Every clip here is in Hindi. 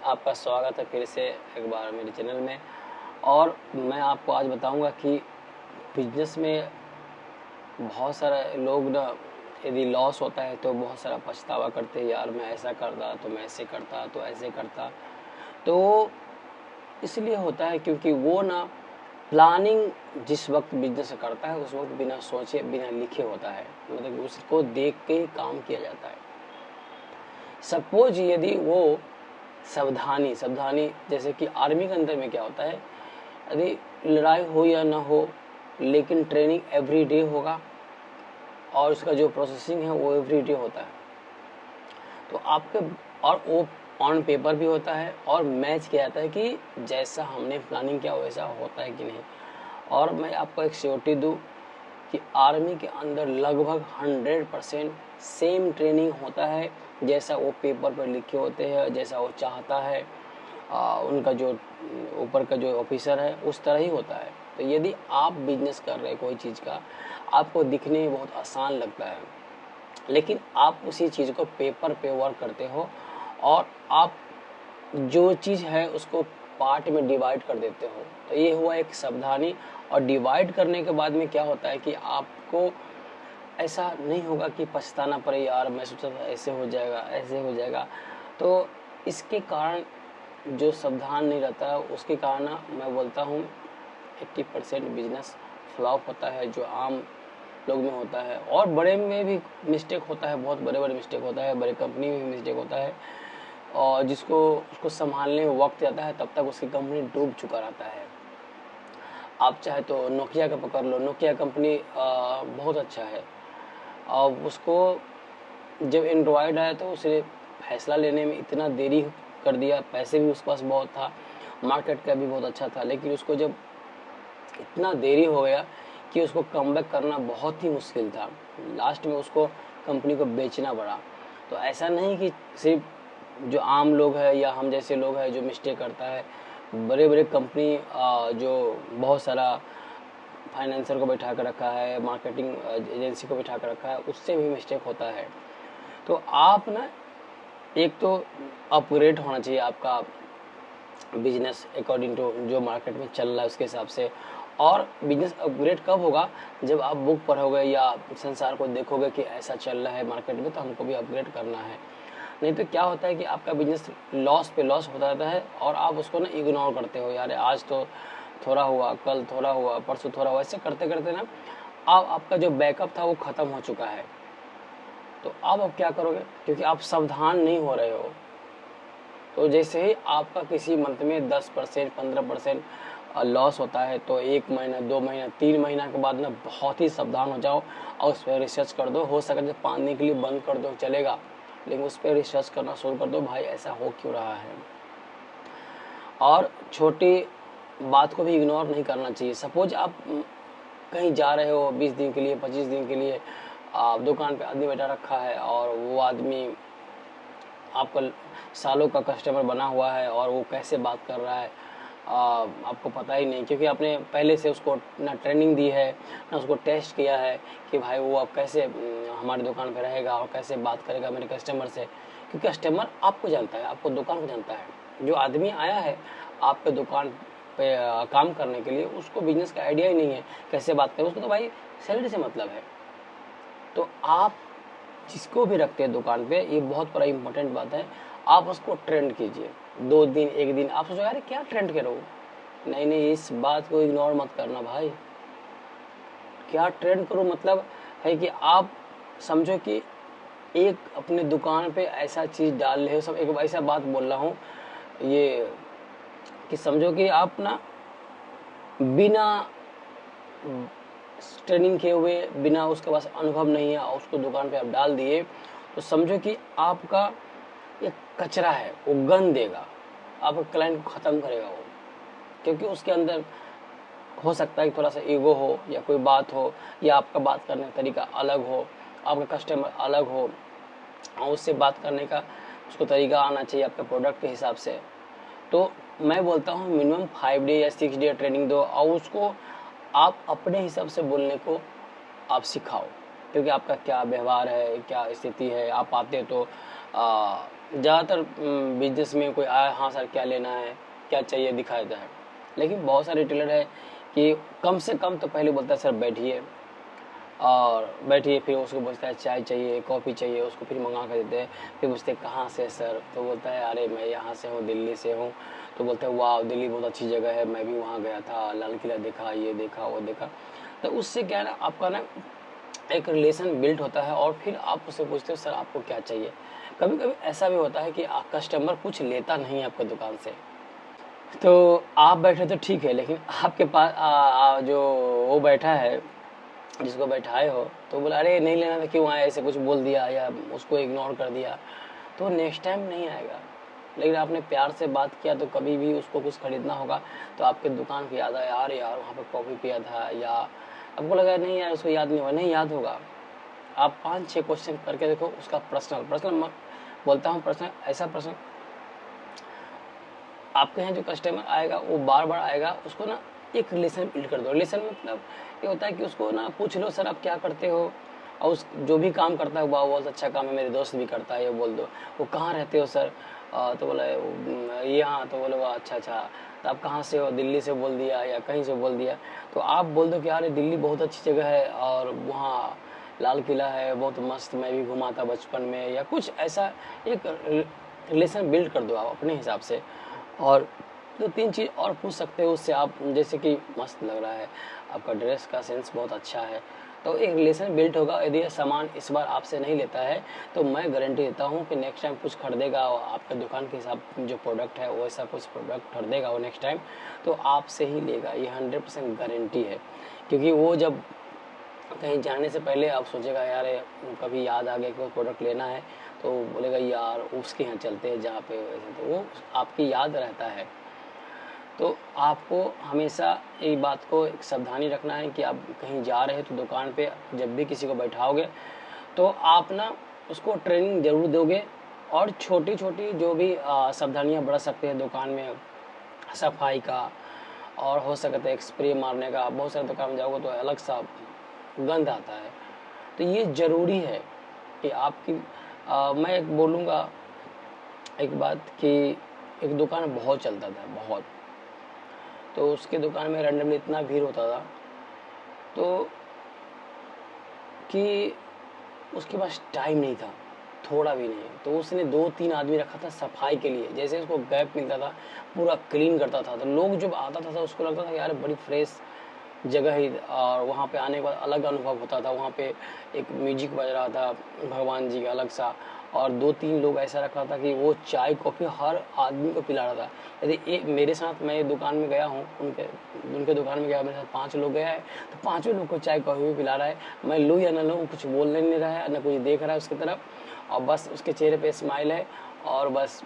आपका स्वागत है फिर से एक बार मेरे चैनल में। और मैं आपको आज बताऊंगा कि बिजनेस में बहुत सारे लोग ना, यदि लॉस होता है तो बहुत सारा पछतावा करते हैं, यार मैं ऐसा करता तो मैं ऐसे करता तो ऐसे करता। तो इसलिए होता है क्योंकि वो ना प्लानिंग जिस वक्त बिजनेस करता है उस वक्त बिना सोचे बिना लिखे होता है, मतलब उसको देख के ही काम किया जाता है। सपोज यदि वो सावधानी सावधानी जैसे कि आर्मी के अंदर में क्या होता है, यदि लड़ाई हो या ना हो लेकिन ट्रेनिंग एवरी डे होगा और उसका जो प्रोसेसिंग है वो एवरी डे होता है। तो आपके और वो ऑन पेपर भी होता है और मैच किया जाता है कि जैसा हमने प्लानिंग किया वैसा होता है कि नहीं। और मैं आपको एक श्योरिटी दूँ कि आर्मी के अंदर लगभग 100% सेम ट्रेनिंग होता है, जैसा वो पेपर पर लिखे होते हैं, जैसा वो चाहता है उनका जो ऊपर का जो ऑफिसर है उस तरह ही होता है। तो यदि आप बिजनेस कर रहे हैं कोई चीज़ का, आपको दिखने में बहुत आसान लगता है लेकिन आप उसी चीज़ को पेपर पे वर्क करते हो और आप जो चीज़ है उसको पार्ट में डिवाइड कर देते हो। तो ये हुआ एक सावधानी। और डिवाइड करने के बाद में क्या होता है कि आपको ऐसा नहीं होगा कि पछताना पड़े, यार मैं सोचा था ऐसे हो जाएगा ऐसे हो जाएगा। तो इसके कारण जो सावधान नहीं रहता उसके कारण मैं बोलता हूँ 80% बिजनेस फ्लॉप होता है, जो आम लोग में होता है। और बड़े में भी मिस्टेक होता है, बहुत बड़े बड़े मिस्टेक होता है, बड़े कंपनी में भी मिस्टेक होता है और जिसको उसको संभालने में वक्त जाता है तब तक उसकी कंपनी डूब चुका रहता है। आप चाहे तो नोकिया का पकड़ लो, नोकिया कंपनी बहुत अच्छा है और उसको जब एंड्रॉयड आया तो उसे फैसला लेने में इतना देरी कर दिया, पैसे भी उसके पास बहुत था, मार्केट का भी बहुत अच्छा था, लेकिन उसको जब इतना देरी हो गया कि उसको कमबैक करना बहुत ही मुश्किल था। लास्ट में उसको कंपनी को बेचना पड़ा। तो ऐसा नहीं कि सिर्फ जो आम लोग हैं या हम जैसे लोग हैं जो मिस्टेक करता है, बड़े बड़े कंपनी जो बहुत सारा फाइनेंसर को बैठा कर रखा है, मार्केटिंग एजेंसी को बैठा कर रखा है, उससे भी मिस्टेक होता है। तो आप ना एक तो अपग्रेड होना चाहिए आपका बिजनेस अकॉर्डिंग टू जो मार्केट में चल रहा है उसके हिसाब से। और बिजनेस अपग्रेड कब होगा, जब आप बुक पढ़ोगे या संसार को देखोगे कि ऐसा चल रहा है मार्केट में तो हमको भी अपग्रेड करना है। नहीं तो क्या होता है कि आपका बिजनेस लॉस पे लॉस होता रहता है और आप उसको ना इग्नोर करते हो, यार आज तो थोड़ा हुआ, कल थोड़ा हुआ, परसों थोड़ा हुआ, ऐसे करते करते ना अब आपका जो बैकअप था वो ख़त्म हो चुका है। तो अब क्या करोगे, क्योंकि आप सावधान नहीं हो रहे हो। तो जैसे ही आपका किसी मंथ में 10% 15% लॉस होता है तो 1 महीना 2 महीना 3 महीना के बाद ना बहुत ही सावधान हो जाओ और उस पर रिसर्च कर दो। हो सके तो 5 दिन के लिए बंद कर दो, चलेगा, लेकिन उस पर रिसर्च करना शुरू कर दो, भाई ऐसा हो क्यों रहा है। और छोटी बात को भी इग्नोर नहीं करना चाहिए। सपोज आप कहीं जा रहे हो 20 दिन के लिए 25 दिन के लिए, आप दुकान पे आदमी बैठा रखा है और वो आदमी आपका सालों का कस्टमर बना हुआ है और वो कैसे बात कर रहा है आपको पता ही नहीं, क्योंकि आपने पहले से उसको ना ट्रेनिंग दी है ना उसको टेस्ट किया है कि भाई वो अब कैसे हमारी दुकान पे रहेगा और कैसे बात करेगा मेरे कस्टमर से। क्योंकि कस्टमर आपको जानता है, आपको दुकान को जानता है। जो आदमी आया है आपके दुकान पे काम करने के लिए, उसको बिजनेस का आइडिया ही नहीं है कैसे बात करें, उसको तो भाई सैलरी से मतलब है। तो आप जिसको भी रखते हैं दुकान पे, ये बहुत बड़ा इंपॉर्टेंट बात है, आप उसको ट्रेंड कीजिए। 2 दिन 1 दिन आप सोचो यार क्या ट्रेंड करो, नहीं नहीं, इस बात को इग्नोर मत करना भाई। क्या ट्रेंड करो मतलब है कि आप समझो कि एक अपने दुकान पे ऐसा चीज़ डाल रहे हो, सब एक ऐसा बात बोल रहा हूँ ये कि समझो कि आप ना बिना ट्रेनिंग किए हुए, बिना उसके पास अनुभव नहीं है और उसको दुकान पे आप डाल दिए, तो समझो कि आपका ये कचरा है, वो गंद देगा, आपके क्लाइंट को ख़त्म करेगा वो। क्योंकि उसके अंदर हो सकता है कि थोड़ा सा ईगो हो या कोई बात हो या आपका बात करने का तरीका अलग हो, आपका कस्टमर अलग हो और उससे बात करने का उसको तरीका आना चाहिए आपके प्रोडक्ट के हिसाब से। तो मैं बोलता हूँ मिनिमम 5 डे या 6 डे ट्रेनिंग दो और उसको आप अपने हिसाब से बोलने को आप सिखाओ। क्योंकि आपका क्या व्यवहार है, क्या स्थिति है, आप आते तो ज़्यादातर बिजनेस में कोई आया, हाँ सर क्या लेना है, क्या चाहिए, दिखा देता है। लेकिन बहुत सारे रिटेलर है कि कम से कम तो पहले बोलता है सर बैठिए, और बैठिए, फिर उसको बोलता है चाय चाहिए, कॉफ़ी चाहिए, उसको फिर मंगा कर देते हैं। फिर पूछते हैं कहाँ से सर, तो बोलता है अरे मैं यहाँ से हूँ, दिल्ली से हूँ। तो बोलते हैं वाह दिल्ली बहुत अच्छी जगह है, मैं भी वहाँ गया था, लाल किला देखा, ये देखा, वो देखा। तो उससे क्या है ना, आपका ना एक रिलेशन बिल्ड होता है, और फिर आप उससे पूछते हो सर आपको क्या चाहिए। कभी कभी ऐसा भी होता है कि कस्टमर कुछ लेता नहीं है आपके दुकान से, तो आप बैठे तो ठीक है, लेकिन आपके पास जो वो बैठा है, जिसको बैठाए हो, तो बोला अरे नहीं लेना था, क्यों आया, ऐसे कुछ बोल दिया या उसको इग्नोर कर दिया, तो नेक्स्ट टाइम नहीं आएगा। लेकिन आपने प्यार से बात किया तो कभी भी उसको कुछ खरीदना होगा तो आपके दुकान की याद आया, यार यार वहाँ पे कॉफ़ी पिया था, या आपको लगा नहीं यार उसको याद नहीं होगा, नहीं याद होगा। आप 5-6 क्वेश्चन करके देखो उसका पर्सनल पर्सनल बोलता हूँ, पर्सनल ऐसा पर्सनल आपके यहाँ जो कस्टमर आएगा वो बार बार आएगा, उसको ना एक रिलेशन बिल्ड कर दो। रिलेशन मतलब ये होता है कि उसको ना पूछ लो सर आप क्या करते हो, और उस जो भी काम करता है वाह बहुत अच्छा काम है, मेरे दोस्त भी करता है, ये बोल दो। वो कहाँ रहते हो सर, तो बोला यहाँ, तो बोले वाह अच्छा अच्छा, तो आप कहाँ से हो, दिल्ली से बोल दिया या कहीं से बोल दिया। तो आप बोल दो कि यार दिल्ली बहुत अच्छी जगह है, और वहाँ लाल किला है बहुत मस्त, मैं भी घुमा था बचपन में, या कुछ ऐसा एक रिलेशन बिल्ड कर दो आप अपने हिसाब से। और 2-3 चीज़ और पूछ सकते हो उससे आप, जैसे कि मस्त लग रहा है, आपका ड्रेस का सेंस बहुत अच्छा है, तो एक रिलेशन बिल्ड होगा। यदि ये सामान इस बार आपसे नहीं लेता है तो मैं गारंटी देता हूँ कि नेक्स्ट टाइम कुछ खरीदेगा और आपके दुकान के हिसाब जो प्रोडक्ट है वैसा कुछ प्रोडक्ट खरीदेगा वो नेक्स्ट टाइम, तो आपसे ही लेगा, ये 100% गारंटी है। क्योंकि वो जब कहीं जाने से पहले आप सोचेगा यार कभी याद आ गया कि वो प्रोडक्ट लेना है, तो बोलेगा यार उसके यहाँ चलते हैं जहाँ पे वैसे, तो वो आपकी याद रहता है। तो आपको हमेशा एक बात को एक सावधानी रखना है कि आप कहीं जा रहे हैं तो दुकान पे जब भी किसी को बैठाओगे तो आप ना उसको ट्रेनिंग ज़रूर दोगे, और छोटी छोटी जो भी सावधानियाँ बरत सकते हैं दुकान में, सफाई का, और हो सकता है स्प्रे मारने का। बहुत सारे दुकान में जाओगे तो अलग सा गंध आता है, तो ये ज़रूरी है कि आपकी मैं एक बोलूँगा एक बात कि एक दुकान बहुत चलता था बहुत, तो उसके दुकान में रैंडमली इतना भीड़ होता था तो कि उसके पास टाइम नहीं था, थोड़ा भी नहीं। तो उसने 2-3 आदमी रखा था सफाई के लिए, जैसे उसको गैप मिलता था पूरा क्लीन करता था। तो लोग जब आता था तो उसको लगता था यार बड़ी फ्रेश जगह ही, और वहाँ पे आने के बाद अलग अनुभव होता था। वहाँ पे एक म्यूजिक बज रहा था भगवान जी का अलग सा, और 2-3 लोग ऐसा रखा था कि वो चाय कॉफ़ी हर आदमी को पिला रहा था। यदि एक मेरे साथ, मैं दुकान में गया हूँ, उनके उनके दुकान में गया, मेरे साथ 5 लोग गया है, तो पाँचों लोग को चाय कॉफ़ी भी पिला रहा है। मैं लूँ या ना लूँ, कुछ बोलने नहीं रहा है, ना कुछ देख रहा है उसकी तरफ, और बस उसके चेहरे पे स्माइल है, और बस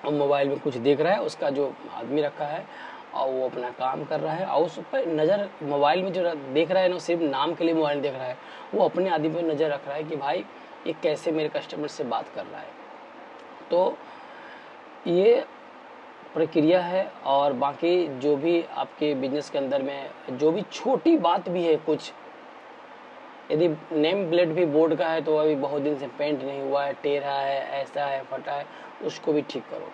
वो मोबाइल में कुछ देख रहा है, उसका जो आदमी रखा है, और वो अपना काम कर रहा है, और उस पर नज़र मोबाइल में जो देख रहा है ना, सिर्फ नाम के लिए मोबाइल देख रहा है, वो अपने आदमी पर नज़र रख रहा है कि भाई ये कैसे मेरे कस्टमर से बात कर रहा है। तो ये प्रक्रिया है। और बाकी जो भी आपके बिजनेस के अंदर में जो भी छोटी बात भी है, कुछ यदि नेम प्लेट भी बोर्ड का है तो अभी बहुत दिन से पेंट नहीं हुआ है, टेढ़ा है, ऐसा है, फटा है, उसको भी ठीक करो,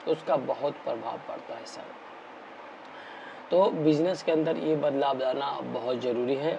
तो उसका बहुत प्रभाव पड़ता है सर। तो बिजनेस के अंदर ये बदलाव लाना बहुत ज़रूरी है।